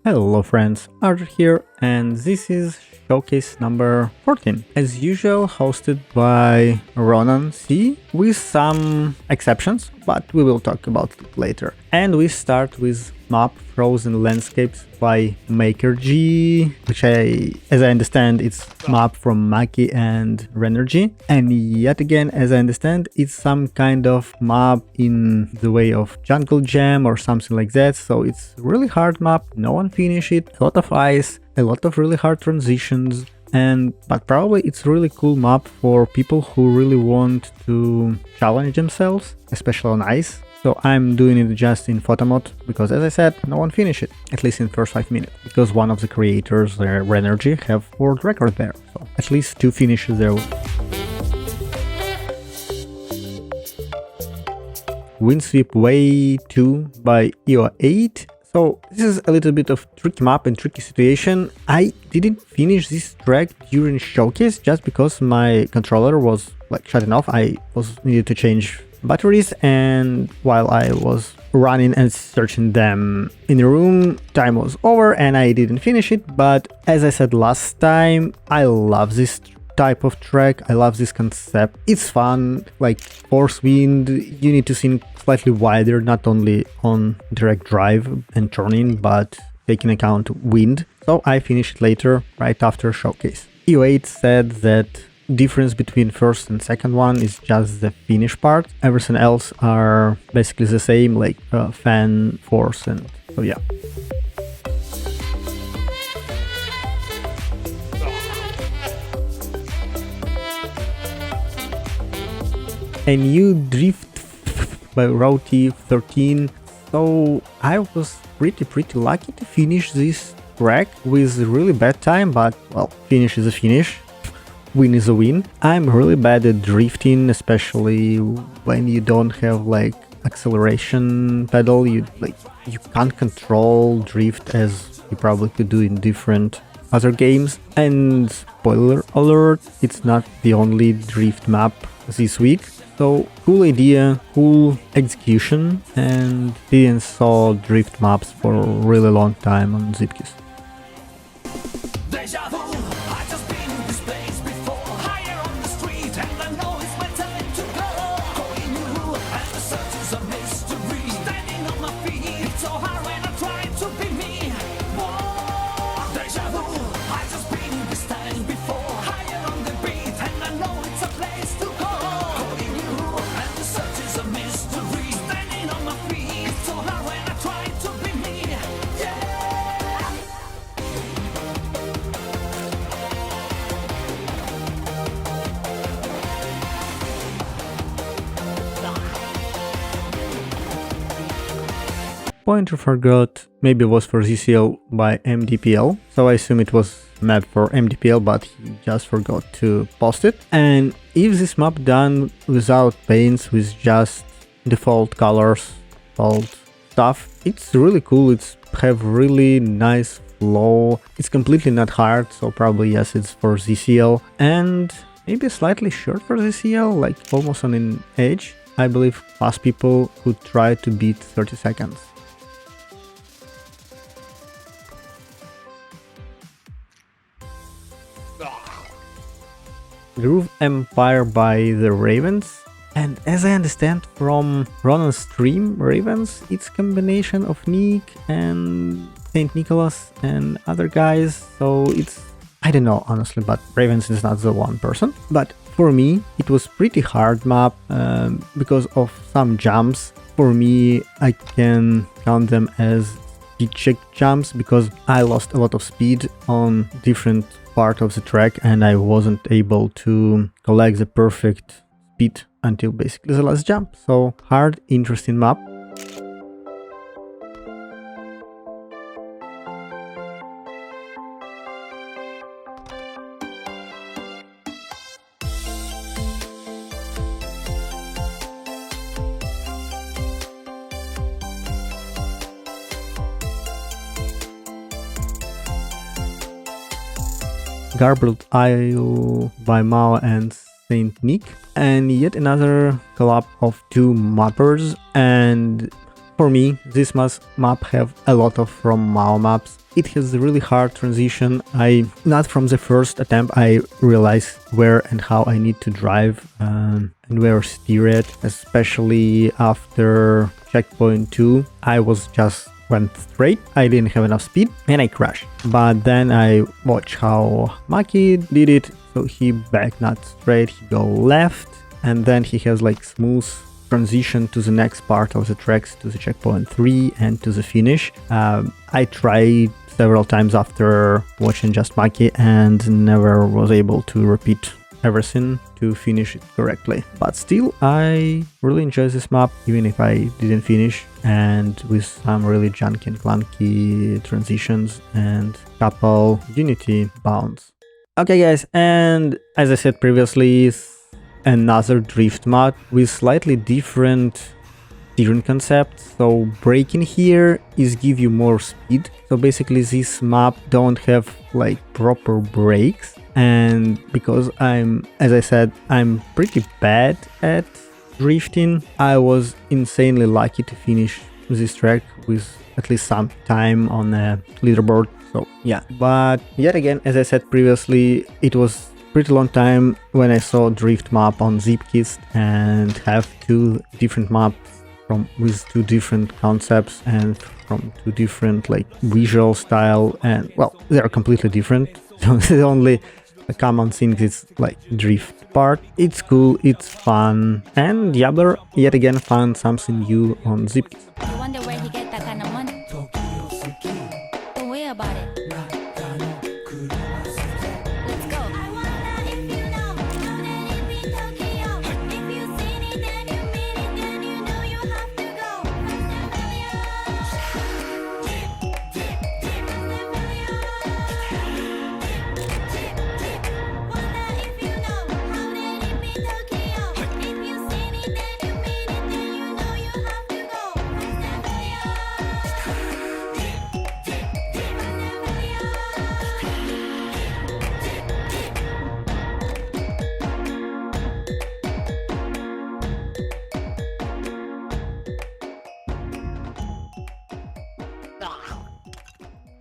Hello friends, Arthur here, and this is showcase number 14. As usual, hosted by Ronan C, with some exceptions, but we will talk about it later. And we start with map Frozen Landscapes by Makerg, which as I understand, it's map from Maki and Renergy. And yet again, as I understand, it's some kind of map in the way of Jungle Jam or something like that. So it's really hard map, no one finished it, a lot of ice, a lot of really hard transitions. But probably it's really cool map for people who really want to challenge themselves, especially on ice. So I'm doing it just in photo mode because, as I said, no one finished it, at least in the first 5 minutes, because one of the creators, Renergy, have world record there. So at least 2 finishes there. Windswept Way 2 by EO8. So this is a little bit of tricky map and tricky situation. I didn't finish this track during showcase just because my controller was like shutting off. I needed to change batteries, and while I was running and searching them in the room, time was over and I didn't finish it. But as I said last time, I love this type of track. I love this concept. It's fun, like force wind, you need to think slightly wider, not only on direct drive and turning, but taking account wind. So I finished it later, right after showcase. EO8 said that difference between first and second one is just the finish part. Everything else are basically the same, like fan, force, and so yeah. A new Driftfff by Roti13. So I was pretty lucky to finish this track with really bad time, but well, finish is a finish. Win is a win. I'm really bad at drifting, especially when you don't have like acceleration pedal. You can't control drift as you probably could do in different other games. And spoiler alert, it's not the only drift map this week. So cool idea, cool execution, and didn't saw drift maps for a really long time on Zeepkist. Pointer forgot, maybe it was for ZCL by mdPL, so I assume it was map for mdPL, but he just forgot to post it. And if this map done without paints, with just default colors, default stuff, it's really cool. It's have really nice flow. It's completely not hard, so probably yes, it's for ZCL, and maybe slightly short for ZCL, like almost on an edge. I believe fast people could try to beat 30 seconds. Groove Empire by the Ravens, and as I understand from Ronan's stream, Ravens, it's combination of Nick and Saint Nicholas and other guys, so it's, I don't know honestly, but Ravens is not the one person. But for me it was pretty hard map because of some jumps. For me, I can count them as speed check jumps because I lost a lot of speed on different part of the track and I wasn't able to collect the perfect speed until basically the last jump. So hard, interesting map. Garbled Isle by Mao and Saint Nick, and yet another collab of 2 mappers. And for me, this map have a lot of from Mao maps. It has a really hard transition. Not from the first attempt, I realized where and how I need to drive and where steer it, especially after checkpoint 2. I was just went straight, I didn't have enough speed and I crashed. But then I watched how Maki did it, so he back not straight, he go left, and then he has like smooth transition to the next part of the tracks, to the checkpoint 3 and to the finish. I tried several times after watching just Maki and never was able to repeat everything to finish it correctly. But still, I really enjoy this map, even if I didn't finish, and with some really junky and clunky transitions and couple unity bounds. Okay guys, and as I said previously, another drift mod with slightly different steering concept. So braking here is give you more speed. So basically this map don't have like proper brakes, and because as I said, I'm pretty bad at drifting, I was insanely lucky to finish this track with at least some time on the leaderboard. So yeah, but yet again, as I said previously, it was pretty long time when I saw drift map on Zeepkist and have two different maps with two different concepts and from two different like visual style, and well, they are completely different. So the only common thing is like drift part. It's cool, it's fun, and Yabler yet again found something new on Zeepkist. You wonder where he get that kind of money? Don't worry about it. Let's go. I wonder if you know how that it be Tokyo. If you seen it, then you mean it, then you know you have to go. Wonder if you know how that it be Tokyo. If you seen it, then you mean it, then you know you have to go.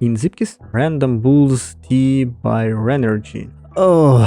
In Zeepkist, Random Bulls T by Renergy. Oh,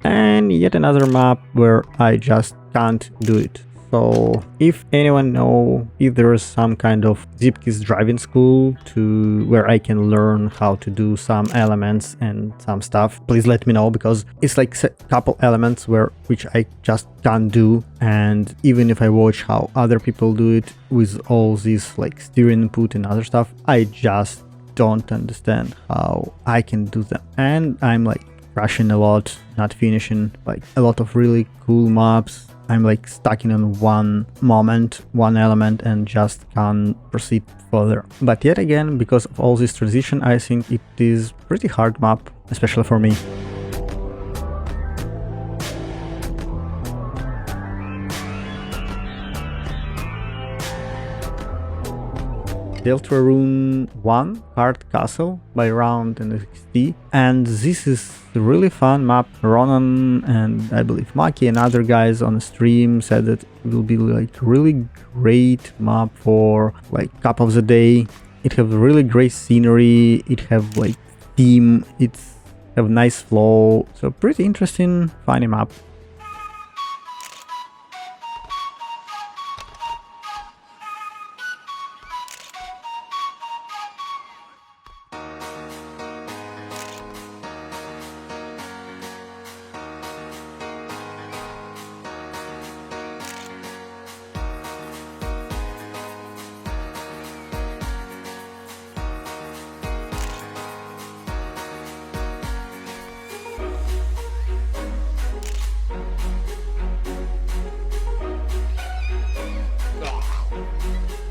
and yet another map where I just can't do it. So if anyone know if there is some kind of Zeepkist driving school to where I can learn how to do some elements and some stuff, please let me know, because it's like a couple elements which I just can't do, and even if I watch how other people do it with all this like steering input and other stuff, I just don't understand how I can do them, and I'm like crashing a lot, not finishing like a lot of really cool maps. I'm like stuck in on one moment, one element, and just can't proceed further. But yet again, because of all this transition, I think it is pretty hard map, especially for me. Deltarune 1 Hard Castle by Round and XT, and this is a really fun map. Ronan and I believe Maki and other guys on the stream said that it will be like really great map for like cup of the day. It have really great scenery, it have like theme, it's have nice flow, so pretty interesting, funny map.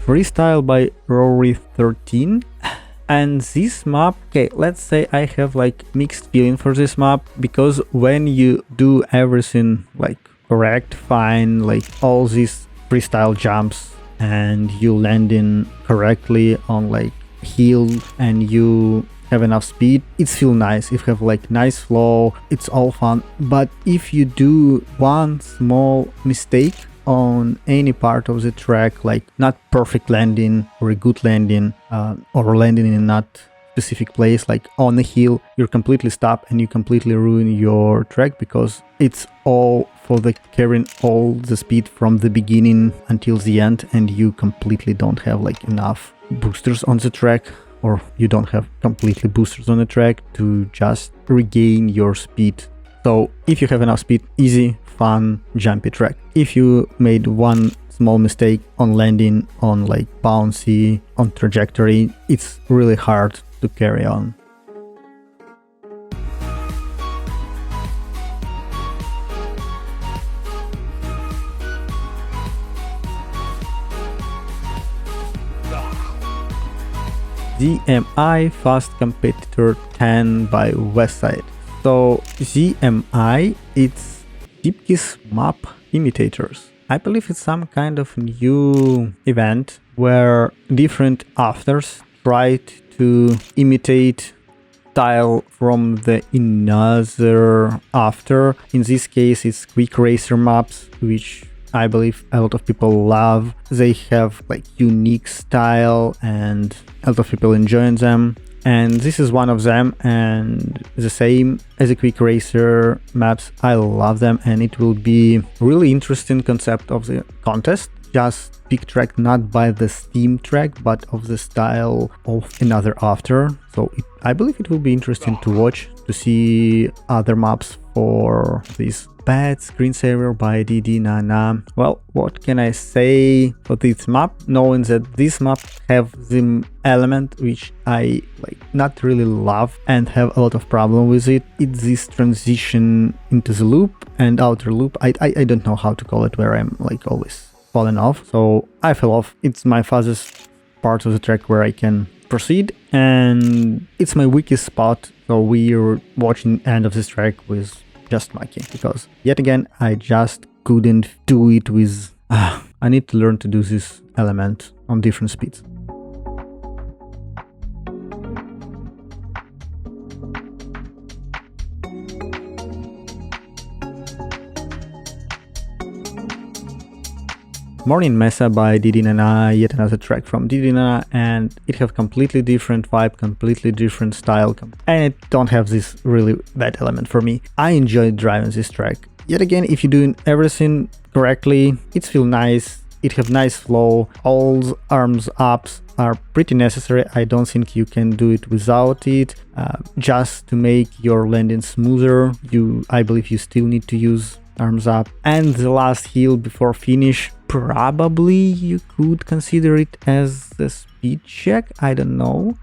Freestyle by Rory13. And this map, okay, let's say I have like mixed feeling for this map, because when you do everything like correct, fine, like all these freestyle jumps and you landing correctly on like hill and you have enough speed, it feels nice. If you have like nice flow, it's all fun. But if you do one small mistake, on any part of the track, like not perfect landing or a good landing, or landing in not specific place, like on a hill, you're completely stopped and you completely ruin your track because it's all for the carrying all the speed from the beginning until the end, and you completely don't have like enough boosters on the track, or you don't have completely boosters on the track to just regain your speed. So if you have enough speed, easy, fun, jumpy track. If you made one small mistake on landing, on like bouncy, on trajectory, it's really hard to carry on. ZMI Fast Competitor 10 by Westside. So ZMI, it's Zeepkist map imitators. I believe it's some kind of new event where different authors tried to imitate style from the another author. In this case, it's quick racer maps, which I believe a lot of people love. They have like unique style and a lot of people enjoying them. And this is one of them, and the same as a quick racer maps, I love them, and it will be really interesting concept of the contest. Just pick track not by the Steam track, but of the style of another author. So I believe it will be interesting to watch, to see other maps for this. Bad Screensaver by DD Nana. Well, what can I say for this map, knowing that this map have the element which I like not really love and have a lot of problem with it. It's this transition into the loop and outer loop. I don't know how to call it, where I'm like always falling off. So I fell off. It's my fastest part of the track where I can proceed, and it's my weakest spot. So we're watching end of this track with just Maki, because yet again I just couldn't do it with I need to learn to do this element on different speeds. Morning Mesa by Didi Nana, yet another track from Didi Nana, and it have completely different vibe, completely different style, and it don't have this really bad element for me. I enjoyed driving this track. Yet again, if you're doing everything correctly, it feels nice, it have nice flow, all the arms ups are pretty necessary. I don't think you can do it without it. Just to make your landing smoother, I believe you still need to use arms up. And the last hill before finish, probably you could consider it as a speed check. I don't know.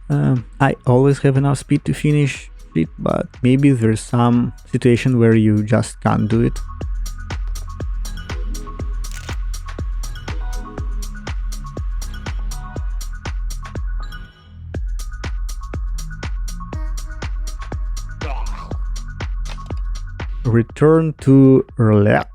I always have enough speed to finish it, but maybe there's some situation where you just can't do it. Return to Renergy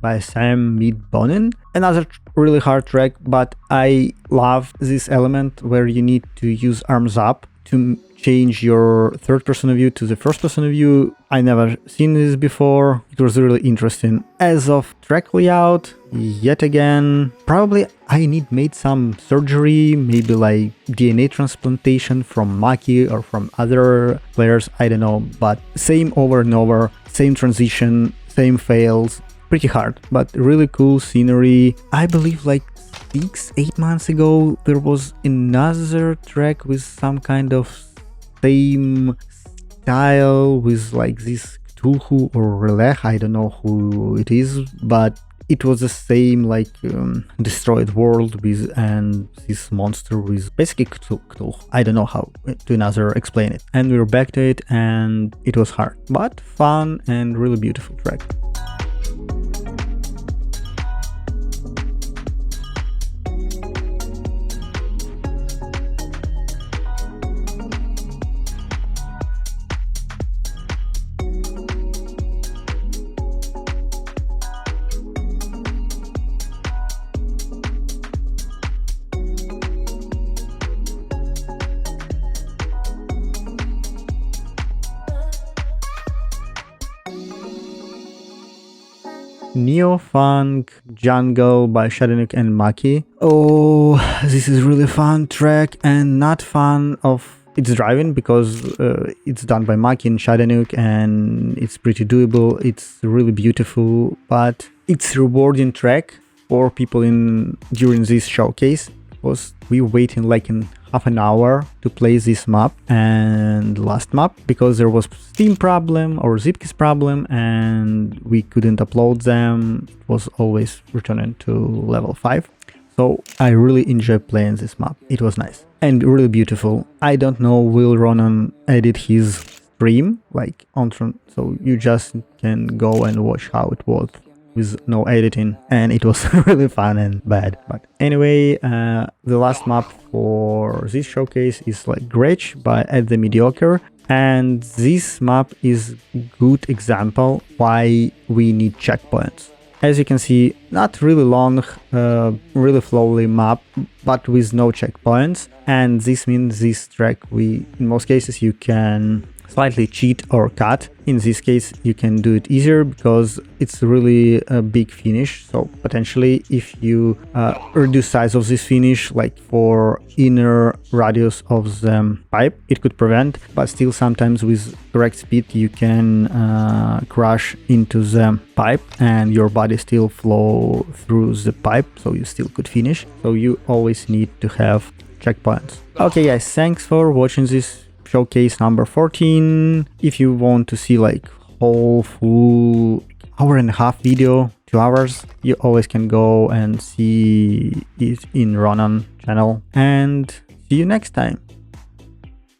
by Sam Midbonen. Another really hard track, but I love this element where you need to use arms up to change your third person view to the first person view. I never seen this before. It was really interesting. As of track layout, yet again, probably I made some surgery, maybe like DNA transplantation from Maki or from other players, I don't know, but same over and over, same transition, same fails, pretty hard, but really cool scenery. I believe like 6-8 months ago there was another track with some kind of same style with like this Cthulhu or Relech, I don't know who it is, but it was the same like destroyed world with and this monster with basically Cthulhu. I don't know how to another explain it. And we were back to it and it was hard, but fun and really beautiful track. Neo-Funk Jungle by Shadonuke and Maki. Oh, this is really fun track and not fun of its driving because it's done by Maki and Shadonuke and it's pretty doable. It's really beautiful, but it's rewarding track for people during this showcase because we waiting like in half an hour to play this map and last map because there was Steam problem or Zeepkist problem and we couldn't upload them. It was always returning to level 5. So I really enjoyed playing this map. It was nice and really beautiful. I don't know, will Ronan edit his stream like on so you just can go and watch how it was with no editing, and it was really fun and bad. But anyway, the last map for this showcase is like Gretsch by At the Mediocre, and this map is good example why we need checkpoints. As you can see, not really long, really flowly map, but with no checkpoints, and this means this track in most cases you can slightly cheat or cut. In this case you can do it easier because it's really a big finish, so potentially if you reduce size of this finish like for inner radius of the pipe, it could prevent, but still sometimes with correct speed you can crash into the pipe and your body still flow through the pipe, so you still could finish. So you always need to have checkpoints. Okay guys, thanks for watching this showcase number 14. If you want to see like whole full hour and a half video, 2 hours, you always can go and see it in Ronan channel, and see you next time.